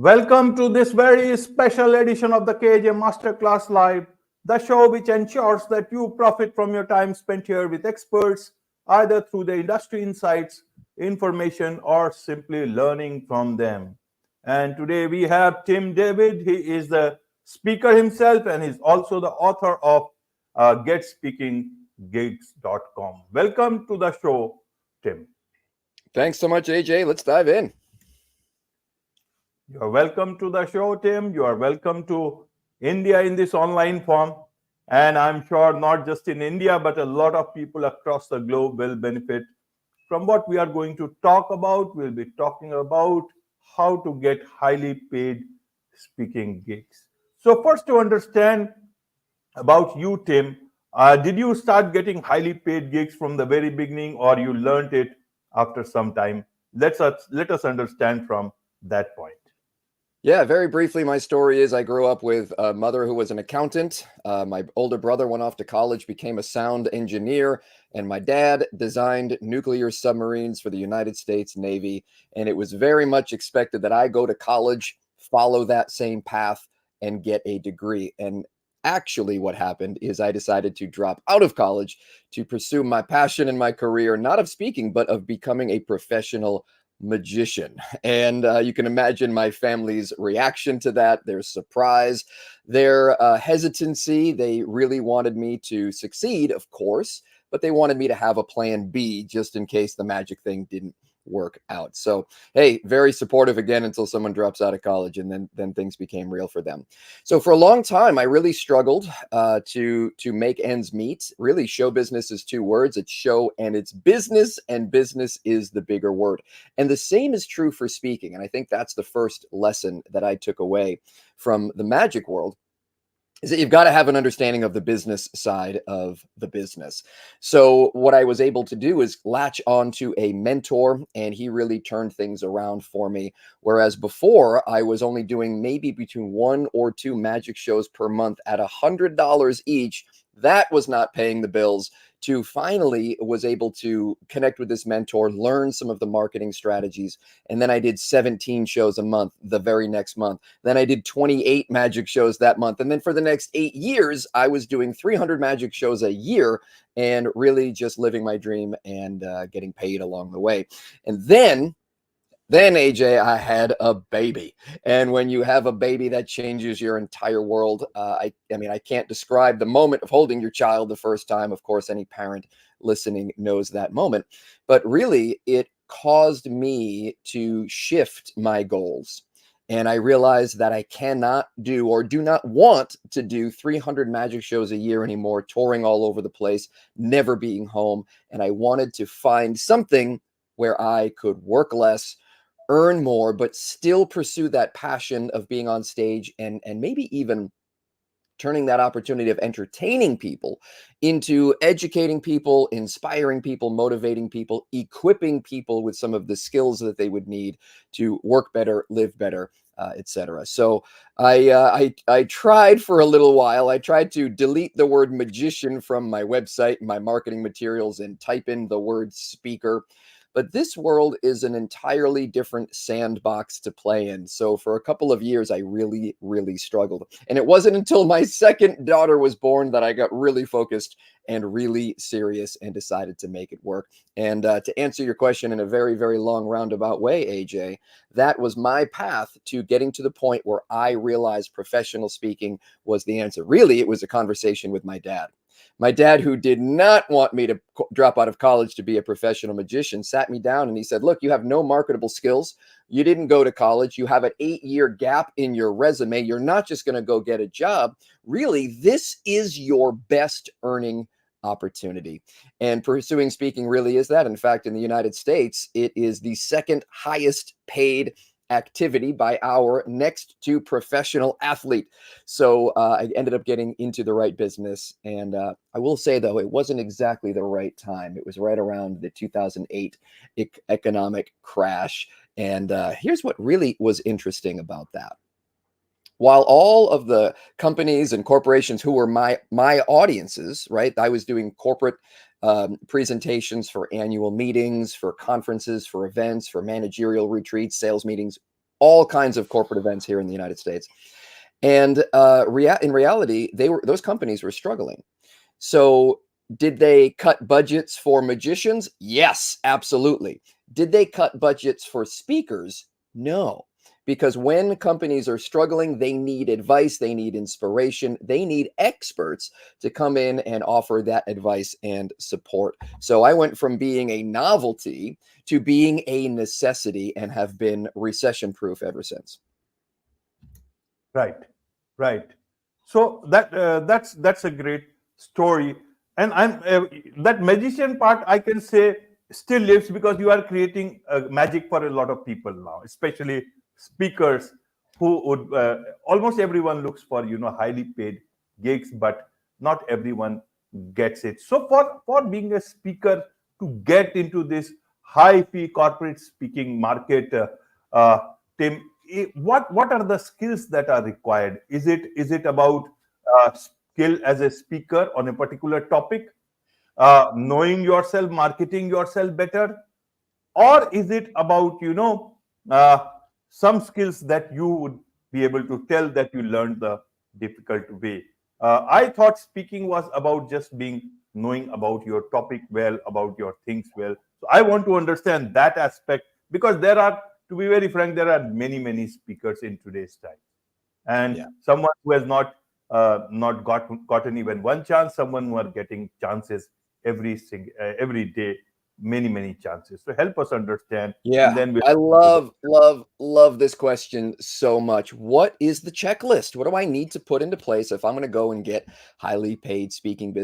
Welcome to this very special edition of the KAJ Masterclass Live, the show which ensures that you profit from your time spent here with experts, either through the industry insights, information, or simply learning from them. And today we have Tim David. He is the speaker himself and he's also the author of GetSpeakingGigs.com. Welcome to the show, Tim. Thanks so much, AJ. Let's dive in. You are welcome to the show, Tim. You are welcome to India in this online form. And I'm sure not just in India, but a lot of people across the globe will benefit from what we are going to talk about. We'll be talking about how to get highly paid speaking gigs. So first, to understand about you, Tim, did you start getting highly paid gigs from the very beginning, or you learned it after some time? Let us understand from that point. Yeah, very briefly, my story is I grew up with a mother who was an accountant. My older brother went off to college, became a sound engineer, and my dad designed nuclear submarines for the United States Navy. And it was very much expected that I go to college, follow that same path, and get a degree. And actually, what happened is I decided to drop out of college to pursue my passion in my career, not of speaking, but of becoming a professional magician. And you can imagine my family's reaction to that, their surprise, their hesitancy. They really wanted me to succeed, of course, but they wanted me to have a plan B just in case the magic thing didn't work out. So, hey, very supportive again until someone drops out of college, and then things became real for them. So for a long time, I really struggled to make ends meet. Really, show business is two words. It's show and it's business, and business is the bigger word. And the same is true for speaking. And I think that's the first lesson that I took away from the magic world, is that you've got to have an understanding of the business side of the business. So what I was able to do is latch on to a mentor, and he really turned things around for me. Whereas before, I was only doing maybe between 1 or 2 magic shows per month at $100 each. That was not paying the bills. To finally was able to connect with this mentor, learn some of the marketing strategies. And then I did 17 shows a month the very next month. Then I did 28 magic shows that month. And then for the next 8 years, I was doing 300 magic shows a year and really just living my dream and getting paid along the way. And then AJ, I had a baby. And when you have a baby, that changes your entire world. I mean, I can't describe the moment of holding your child the first time. Of course, any parent listening knows that moment. But really, it caused me to shift my goals. And I realized that I cannot do, or do not want to do, 300 magic shows a year anymore, touring all over the place, never being home. And I wanted to find something where I could work less, earn more, but still pursue that passion of being on stage, and maybe even turning that opportunity of entertaining people into educating people, inspiring people, motivating people, equipping people with some of the skills that they would need to work better, live better, etc. So I tried for a little while. I tried to delete the word magician from my website, my marketing materials, and type in the word speaker. But this world is an entirely different sandbox to play in. So for a couple of years, I really, really struggled. And it wasn't until my second daughter was born that I got really focused and really serious and decided to make it work. And to answer your question in a very, very long roundabout way, AJ, that was my path to getting to the point where I realized professional speaking was the answer. Really, it was a conversation with my dad. My dad, who did not want me to drop out of college to be a professional magician, sat me down and he said, look, you have no marketable skills. You didn't go to college. You have an 8-year gap in your resume. You're not just going to go get a job. Really, this is your best earning opportunity. And pursuing speaking really is that. In fact, in the United States, it is the second highest paid activity by hour, next to professional athlete. So I ended up getting into the right business. And I will say, though, it wasn't exactly the right time. It was right around the 2008 economic crash. And here's what really was interesting about that. While all of the companies and corporations who were my audiences, right? I was doing corporate presentations for annual meetings, for conferences, for events, for managerial retreats, sales meetings, all kinds of corporate events here in the United States. And in reality, those companies were struggling. So did they cut budgets for magicians? Yes, absolutely. Did they cut budgets for speakers? No. Because when companies are struggling, they need advice, they need inspiration, they need experts to come in and offer that advice and support. So I went from being a novelty to being a necessity and have been recession proof ever since. Right, right. So that's a great story, and that magician part I can say still lives because you are creating magic for a lot of people now, especially speakers who would almost everyone looks for highly paid gigs, but not everyone gets it. So for being a speaker to get into this high fee corporate speaking market, uh, Tim, what are the skills that are required? Is it about skill as a speaker on a particular topic, knowing yourself, marketing yourself better, or is it about uh, some skills that you would be able to tell that you learned the difficult way? I thought speaking was about just being knowing about your topic well, about your things well. So I want to understand that aspect, because there are, to be very frank, there are many speakers in today's time, and Yeah. someone who has not gotten even one chance, someone who are getting chances every day, many chances. So help us understand, and Yeah, then we'll I go to the love this question so much. What is the checklist? What do I need to put into place if I'm going to go and get highly paid speaking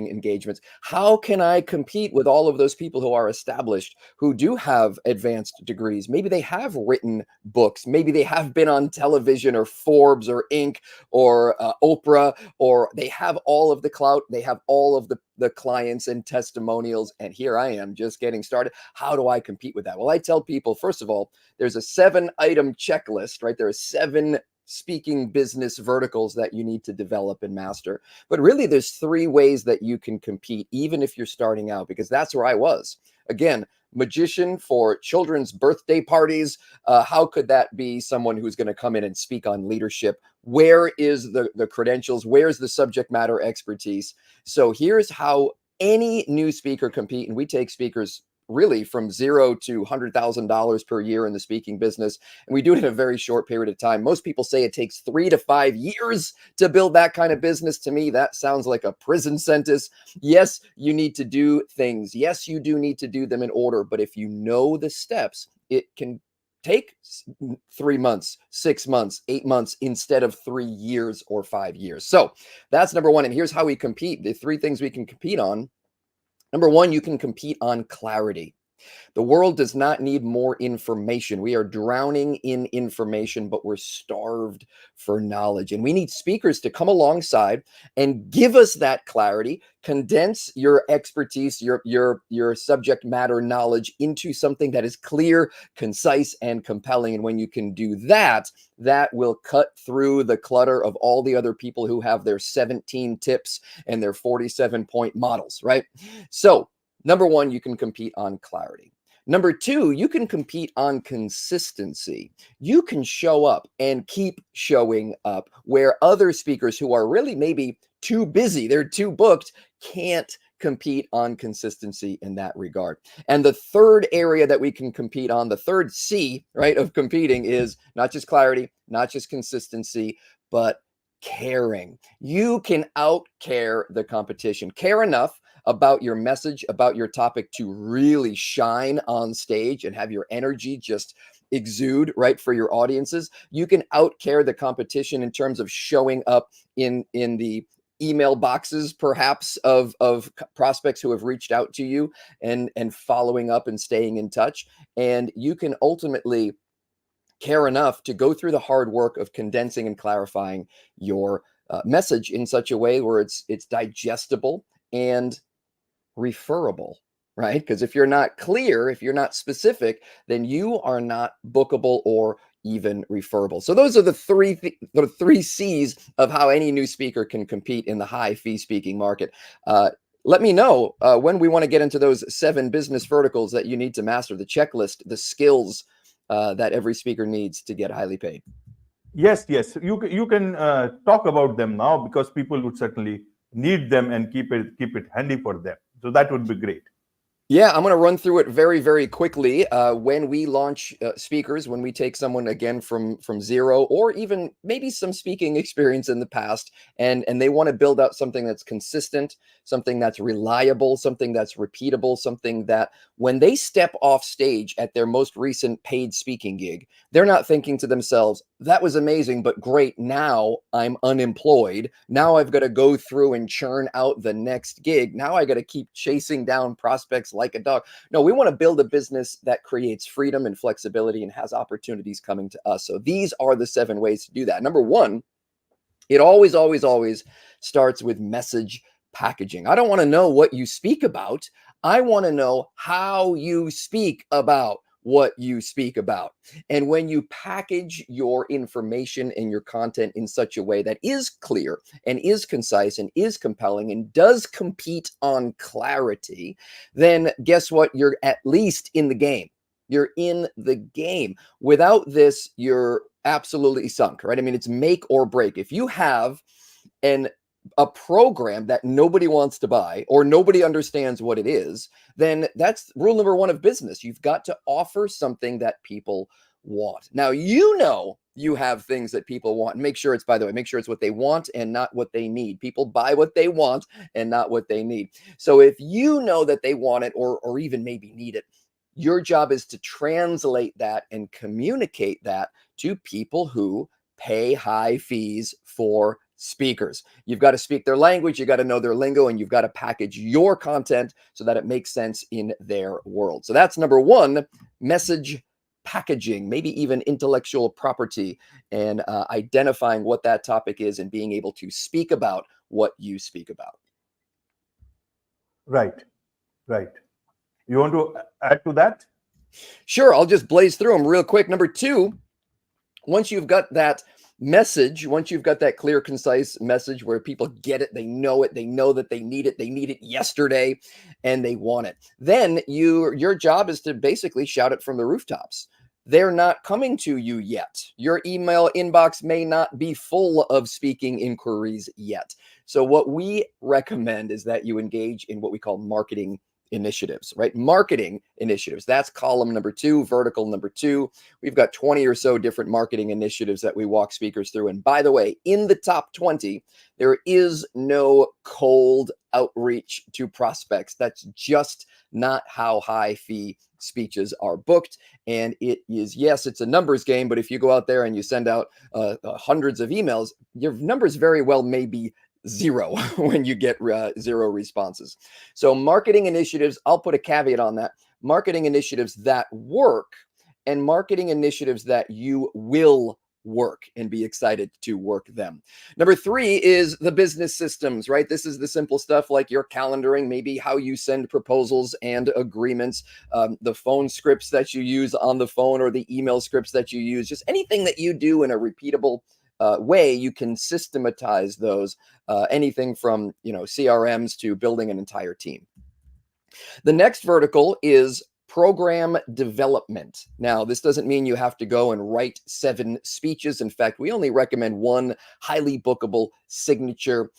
engagements? How can I compete with all of those people who are established, who do have advanced degrees? Maybe they have written books. Maybe they have been on television or Forbes or Inc. or Oprah, or they have all of the clout. They have all of the clients and testimonials. And here I am just getting started. How do I compete with that? Well, I tell people, first of all, there's a 7-item checklist, right? There are 7 speaking business verticals that you need to develop and master. But really, there's 3 ways that you can compete, even if you're starting out, because that's where I was. Again, magician for children's birthday parties. How could that be someone who's going to come in and speak on leadership? Where is the credentials? Where's the subject matter expertise? So here's how any new speaker compete. And we take speakers really from $0 to $100,000 per year in the speaking business. And we do it in a very short period of time. Most people say it takes 3 to 5 years to build that kind of business. To me, that sounds like a prison sentence. Yes, you need to do things. Yes, you do need to do them in order. But if you know the steps, it can take 3 months, 6 months, 8 months instead of 3 years or 5 years. So that's number one. And here's how we compete. The 3 things we can compete on. Number one, you can compete on clarity. The world does not need more information. We are drowning in information, but we're starved for knowledge. And we need speakers to come alongside and give us that clarity, condense your expertise, your subject matter knowledge into something that is clear, concise, and compelling. And when you can do that, that will cut through the clutter of all the other people who have their 17 tips and their 47-point models, right? So, number one, you can compete on clarity. Number two, you can compete on consistency. You can show up and keep showing up where other speakers who are really maybe too busy, they're too booked, can't compete on consistency in that regard. And the third area that we can compete on, the third C, right, of competing is not just clarity, not just consistency, but caring. You can out care the competition. Care enough about your message, about your topic to really shine on stage and have your energy just exude, right, for your audiences. You can out care the competition in terms of showing up in the email boxes, perhaps, of prospects who have reached out to you and following up and staying in touch. And you can ultimately care enough to go through the hard work of condensing and clarifying your message in such a way where it's digestible and referable, right? Because if you're not clear, if you're not specific, then you are not bookable or even referable. So those are the three C's of how any new speaker can compete in the high fee speaking market. Let me know when we want to get into those 7 business verticals that you need to master, the checklist, the skills, that every speaker needs to get highly paid? Yes, yes. You can talk about them now, because people would certainly need them and keep it handy for them. So that would be great. Yeah, I'm going to run through it very, very quickly. When we launch speakers, when we take someone again from zero, or even maybe some speaking experience in the past, and they want to build out something that's consistent, something that's reliable, something that's repeatable, something that when they step off stage at their most recent paid speaking gig, they're not thinking to themselves, "That was amazing, but great. Now I'm unemployed. Now I've got to go through and churn out the next gig. Now I got to keep chasing down prospects like a dog." No, we want to build a business that creates freedom and flexibility and has opportunities coming to us. So these are the 7 ways to do that. Number 1, it always, always, always starts with message packaging. I don't want to know what you speak about. I want to know how you speak about what you speak about. And when you package your information and your content in such a way that is clear and is concise and is compelling and does compete on clarity, then guess what? You're at least in the game. You're in the game. Without this, you're absolutely sunk, right? I mean, it's make or break. If you have a program that nobody wants to buy or nobody understands what it is, then that's rule number 1 of business. You've got to offer something that people want. Now, you have things that people want. Make sure it's, by the way, make sure it's what they want and not what they need. People buy what they want and not what they need. So if you know that they want it or even maybe need it, your job is to translate that and communicate that to people who pay high fees for speakers. You've got to speak their language, you got to know their lingo, and you've got to package your content so that it makes sense in their world. So that's number 1, message packaging, maybe even intellectual property, and identifying what that topic is and being able to speak about what you speak about. Right, right. You want to add to that? Sure, I'll just blaze through them real quick. Number 2, once you've got that message, once you've got that clear, concise message where people get it, they know that they need it yesterday, and they want it, then your job is to basically shout it from the rooftops. They're not coming to you yet. Your email inbox may not be full of speaking inquiries yet. So what we recommend is that you engage in what we call marketing initiatives, right? Marketing initiatives. That's column number 2, vertical number 2. We've got 20 or so different marketing initiatives that we walk speakers through. And by the way, in the top 20, there is no cold outreach to prospects. That's just not how high fee speeches are booked. And it is, yes, it's a numbers game, but if you go out there and you send out hundreds of emails, your numbers very well may be 0 when you get 0 responses. So marketing initiatives, I'll put a caveat on that. Marketing initiatives that work and marketing initiatives that you will work and be excited to work them. Number 3 is the business systems, right? This is the simple stuff like your calendaring, maybe how you send proposals and agreements, the phone scripts that you use on the phone or the email scripts that you use, just anything that you do in a repeatable way. You can systematize those, anything from CRMs to building an entire team. The next vertical is program development. Now, this doesn't mean you have to go and write 7 speeches. In fact, we only recommend 1 highly bookable signature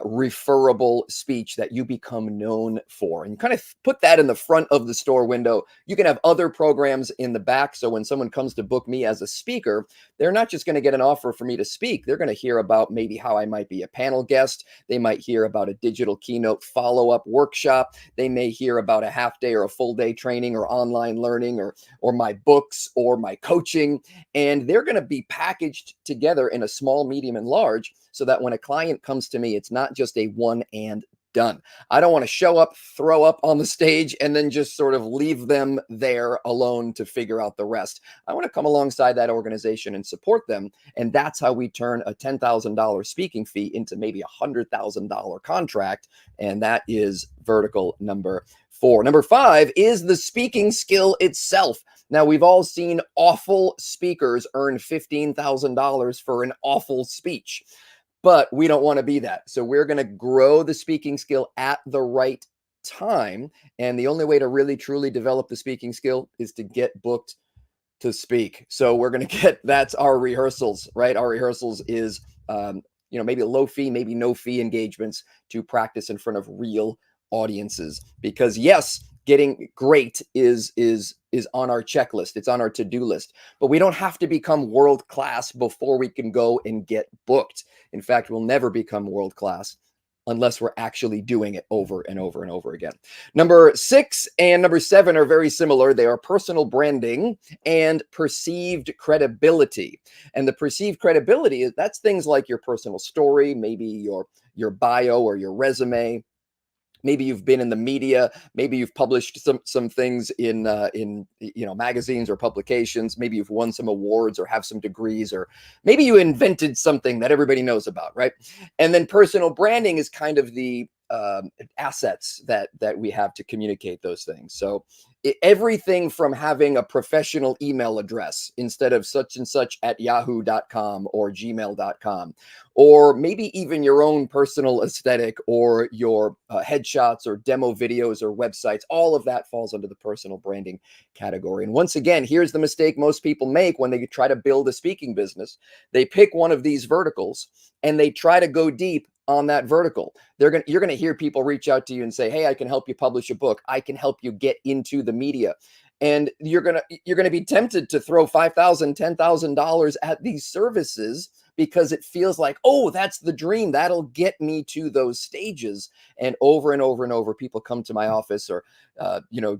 referable speech that you become known for, and kind of put that in the front of the store window. You can have other programs in the back. So when someone comes to book me as a speaker, they're not just going to get an offer for me to speak. They're going to hear about maybe how I might be a panel guest. They might hear about a digital keynote follow-up workshop. They may hear about a half day or a full day training or online learning or my books or my coaching. And they're going to be packaged together in a small, medium, and large, so that when a client comes to me, it's not just a one and done. I don't want to show up, throw up on the stage, and then just sort of leave them there alone to figure out the rest. I want to come alongside that organization and support them. And that's how we turn a $10,000 speaking fee into maybe a $100,000 contract. And that is vertical number 4. Number 5 is the speaking skill itself. Now, we've all seen awful speakers earn $15,000 for an awful speech, but we don't want to be that. So we're going to grow the speaking skill at the right time. And the only way to really, truly develop the speaking skill is to get booked to speak. So we're going to get, that's our rehearsals, right? Our rehearsals is, maybe a low fee, maybe no fee engagements to practice in front of real audiences. Because yes, getting great is on our checklist. It's on our to-do list, but we don't have to become world-class before we can go and get booked. In fact, we'll never become world-class unless we're actually doing it over and over and over again. Number 6 and number 7 are very similar. They are personal branding and perceived credibility. And the perceived credibility, that's things like your personal story, maybe your bio or your resume. Maybe you've been in the media. Maybe you've published some things in magazines or publications. Maybe you've won some awards or have some degrees, or maybe you invented something that everybody knows about, right? And then personal branding is kind of the assets that we have to communicate those things. So everything from having a professional email address instead of such and such at yahoo.com or gmail.com, or maybe even your own personal aesthetic or your headshots or demo videos or websites, all of that falls under the personal branding category. And once again, here's the mistake most people make when they try to build a speaking business. They pick one of these verticals and they try to go deep on that vertical. You're going to hear people reach out to you and say, hey, I can help you publish a book. I can help you get into the media. And you're going to be tempted to throw $5,000, $10,000 at these services because it feels like, oh, that's the dream. That'll get me to those stages. And over and over and over, people come to my office or,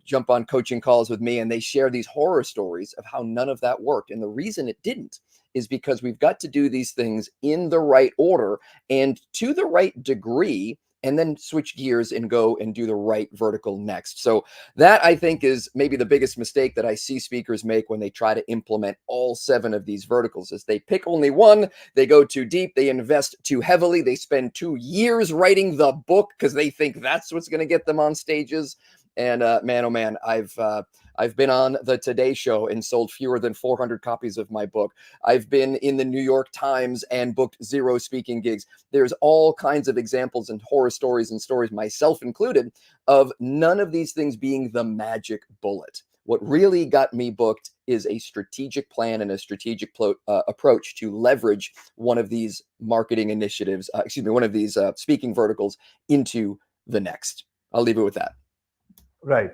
jump on coaching calls with me, and they share these horror stories of how none of that worked. And the reason it didn't is because we've got to do these things in the right order and to the right degree, and then switch gears and go and do the right vertical next. So that, I think, is maybe the biggest mistake that I see speakers make when they try to implement all 7 of these verticals, is they pick only one, they go too deep, they invest too heavily, they spend 2 years writing the book because they think that's what's going to get them on stages. And man, oh man, I've been on the Today Show and sold fewer than 400 copies of my book. I've been in the New York Times and booked 0 speaking gigs. There's all kinds of examples and horror stories and stories, myself included, of none of these things being the magic bullet. What really got me booked is a strategic plan and a strategic approach to leverage one of these marketing initiatives, one of these speaking verticals into the next. I'll leave it with that. Right,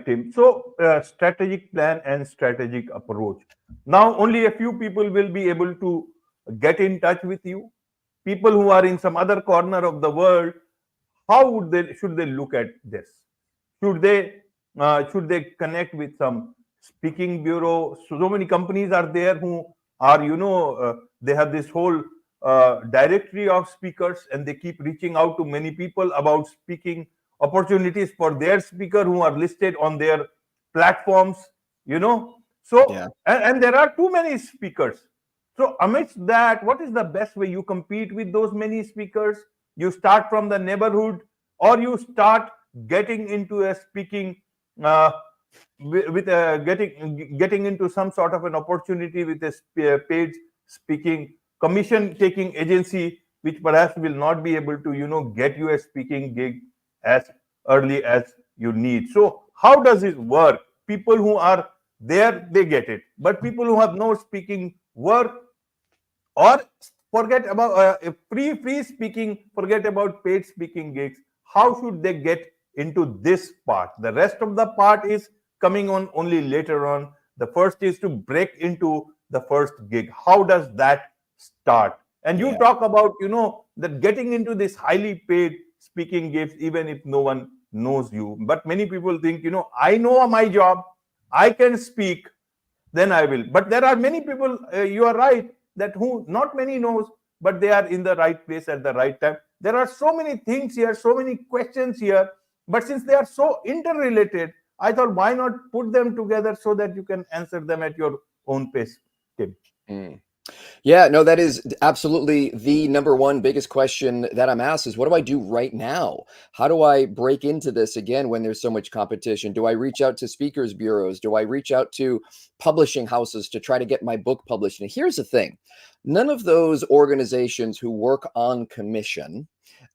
Tim. So, strategic plan and strategic approach. Now, only a few people will be able to get in touch with you. People who are in some other corner of the world, how should they look at this? Should they connect with some speaking bureau? So many companies are there who are, they have this whole directory of speakers, and they keep reaching out to many people about speaking opportunities for their speaker who are listed on their platforms, So, Yeah. and there are too many speakers. So, amidst that, what is the best way you compete with those many speakers? You start from the neighborhood, or you start getting into a speaking getting into some sort of an opportunity with a paid speaking commission taking agency, which perhaps will not be able to get you a speaking gig as early as you need. So how does it work? People who are there, they get it, but people who have no speaking work, or forget about free speaking, forget about paid speaking gigs, how should they get into this part? The rest of the part is coming on only later on. The first is to break into the first gig. How does that start? And you talk about that getting into this highly paid speaking gigs, even if no one knows you. But many people think, I know my job, I can speak, then I will. But there are many people, you are right, that who not many knows, but they are in the right place at the right time. There are so many things here, so many questions here, but since they are so interrelated, I thought, why not put them together so that you can answer them at your own pace, Tim? Yeah, no, that is absolutely the number one biggest question that I'm asked is, what do I do right now? How do I break into this again when there's so much competition? Do I reach out to speakers bureaus? Do I reach out to publishing houses to try to get my book published? And here's the thing. None of those organizations who work on commission,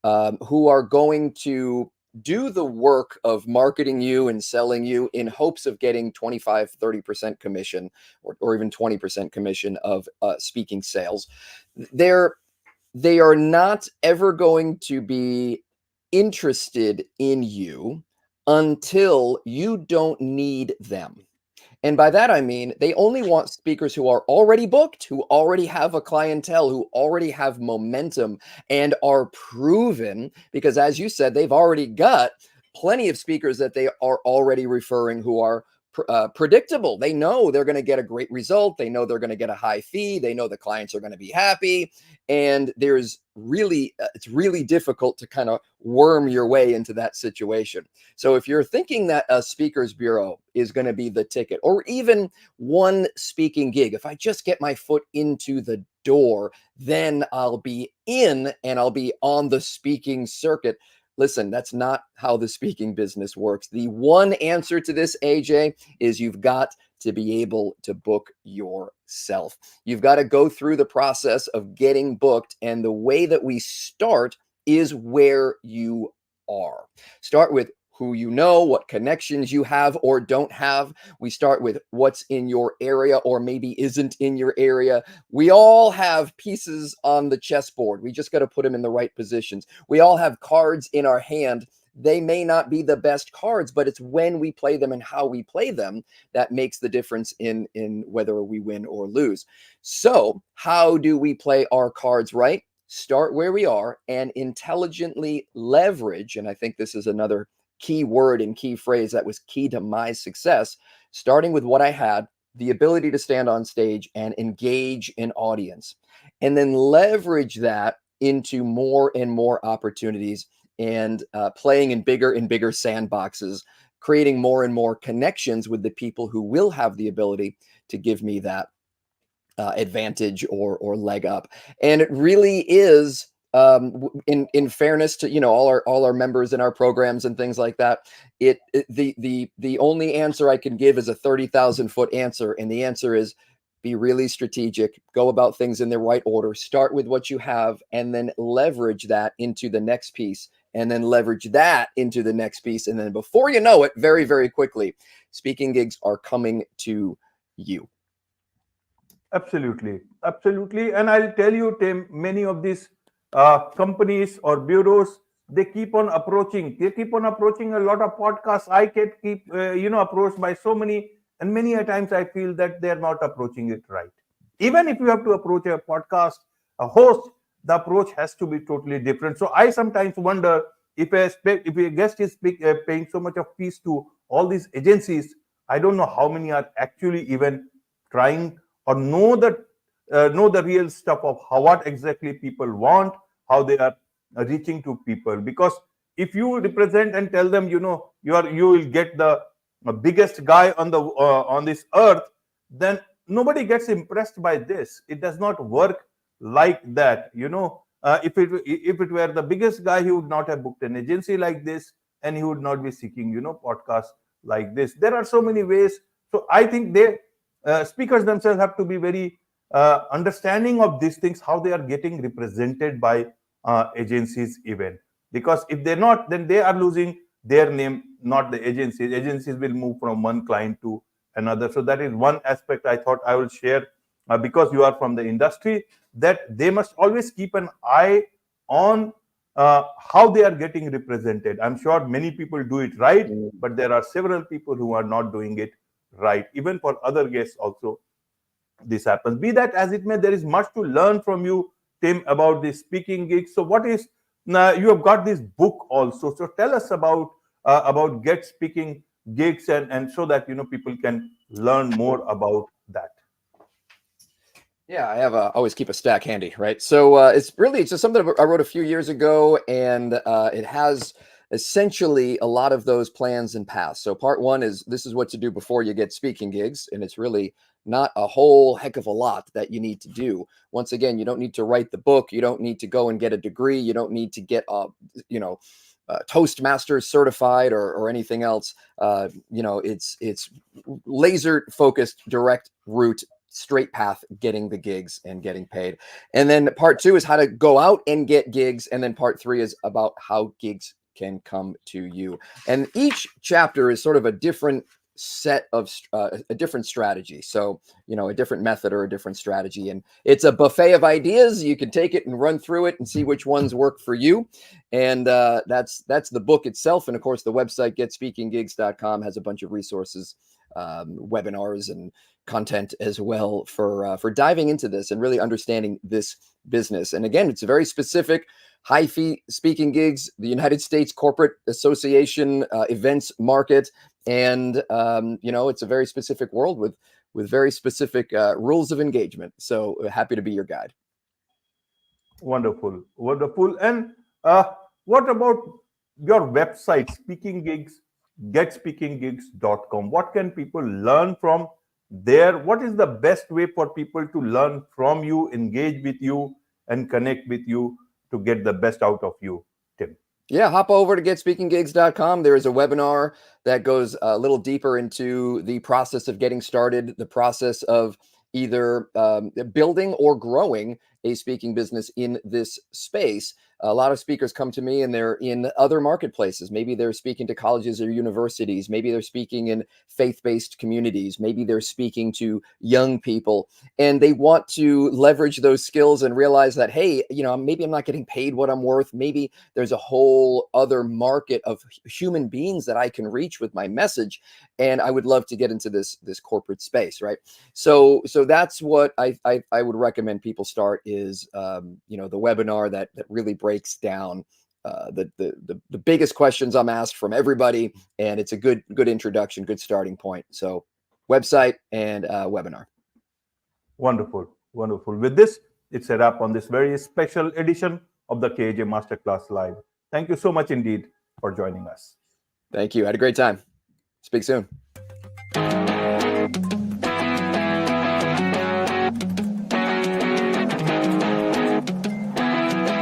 who are going to do the work of marketing you and selling you in hopes of getting 25, 30% commission or even 20% commission of speaking sales. They are not ever going to be interested in you until you don't need them. And by that, I mean, they only want speakers who are already booked, who already have a clientele, who already have momentum and are proven, because as you said, they've already got plenty of speakers that they are already referring who are predictable. They know they're going to get a great result. They know they're going to get a high fee. They know the clients are going to be happy. And there's really, it's really difficult to kind of worm your way into that situation. So if you're thinking that a speakers bureau is going to be the ticket, or even one speaking gig, if I just get my foot into the door, then I'll be in and I'll be on the speaking circuit. Listen, that's not how the speaking business works. The one answer to this, AJ, is you've got to be able to book yourself. You've got to go through the process of getting booked. And the way that we start is where you are. Start with who you know, what connections you have or don't have. We start with what's in your area or maybe isn't in your area. We all have pieces on the chessboard. We just got to put them in the right positions. We all have cards in our hand. They may not be the best cards, but it's when we play them and how we play them that makes the difference in whether we win or lose. So how do we play our cards right? Start where we are and intelligently leverage. And I think this is another key word and key phrase that was key to my success, starting with what I had, the ability to stand on stage and engage an audience, and then leverage that into more and more opportunities and playing in bigger and bigger sandboxes, creating more and more connections with the people who will have the ability to give me that advantage or leg up. And it really is, in fairness to all our members in our programs and things like that, the only answer I can give is a 30,000-foot answer, and the answer is be really strategic, go about things in the right order, start with what you have, and then leverage that into the next piece, and then leverage that into the next piece, and then before you know it, very, very quickly, speaking gigs are coming to you. Absolutely, absolutely. And I'll tell you, Tim, many of these companies or bureaus, they keep on approaching. They keep on approaching a lot of podcasts. I get keep approached by so many, and many a times I feel that they're not approaching it right. Even if you have to approach a podcast, a host, the approach has to be totally different. So I sometimes wonder if a guest is paying so much of fees to all these agencies, I don't know how many are actually even trying or know the real stuff of what exactly people want, how they are reaching to people. Because if you represent and tell them, you will get the biggest guy on this earth, then nobody gets impressed by this. It does not work like that. If it were the biggest guy, he would not have booked an agency like this, and he would not be seeking podcasts like this. There are so many ways. So I think speakers themselves have to be very understanding of these things, how they are getting represented by agencies even. Because if they're not, then they are losing their name, not the agencies. Agencies will move from one client to another. So that is one aspect I thought I will share, because you are from the industry, that they must always keep an eye on how they are getting represented. I'm sure many people do it right, but there are several people who are not doing it right. Even for other guests also, this happens. Be that as it may, there is much to learn from you, Tim, about the speaking gigs. So what is, now you have got this book also, so tell us about get speaking gigs, and so that people can learn more about that. Yeah, I always keep a stack handy, right? So it's just something I wrote a few years ago, and it has essentially a lot of those plans and paths. So part one is, this is what to do before you get speaking gigs, and it's really not a whole heck of a lot that you need to do. Once again, you don't need to write the book, you don't need to go and get a degree, you don't need to get Toastmasters certified or anything else. It's laser focused, direct route, straight path, getting the gigs and getting paid. And then part two is how to go out and get gigs. And then part three is about how gigs can come to you. And each chapter is sort of a different set of a different strategy. So, a different method or a different strategy. And it's a buffet of ideas. You can take it and run through it and see which ones work for you. And that's the book itself. And of course, the website getspeakinggigs.com has a bunch of resources, webinars and content as well for diving into this and really understanding this business. And again, it's a very specific high fee speaking gigs, the United States Corporate Association events market. And, it's a very specific world with very specific rules of engagement. So happy to be your guide. Wonderful. Wonderful. And what about your website, Speaking Gigs, getspeakinggigs.com? What can people learn from there? What is the best way for people to learn from you, engage with you, and connect with you to get the best out of you, Tim? Yeah, hop over to getspeakinggigs.com. There is a webinar that goes a little deeper into the process of getting started, the process of either building or growing a speaking business in this space. A lot of speakers come to me and they're in other marketplaces. Maybe they're speaking to colleges or universities. Maybe they're speaking in faith-based communities. Maybe they're speaking to young people and they want to leverage those skills and realize that, hey, maybe I'm not getting paid what I'm worth. Maybe there's a whole other market of human beings that I can reach with my message. And I would love to get into this corporate space, right? So that's what I would recommend people start is, the webinar that really breaks down the biggest questions I'm asked from everybody. And it's a good introduction, good starting point. So website and webinar. Wonderful. Wonderful. With this, it's a wrap on this very special edition of the KAJ Masterclass Live. Thank you so much indeed for joining us. Thank you. Had a great time. Speak soon.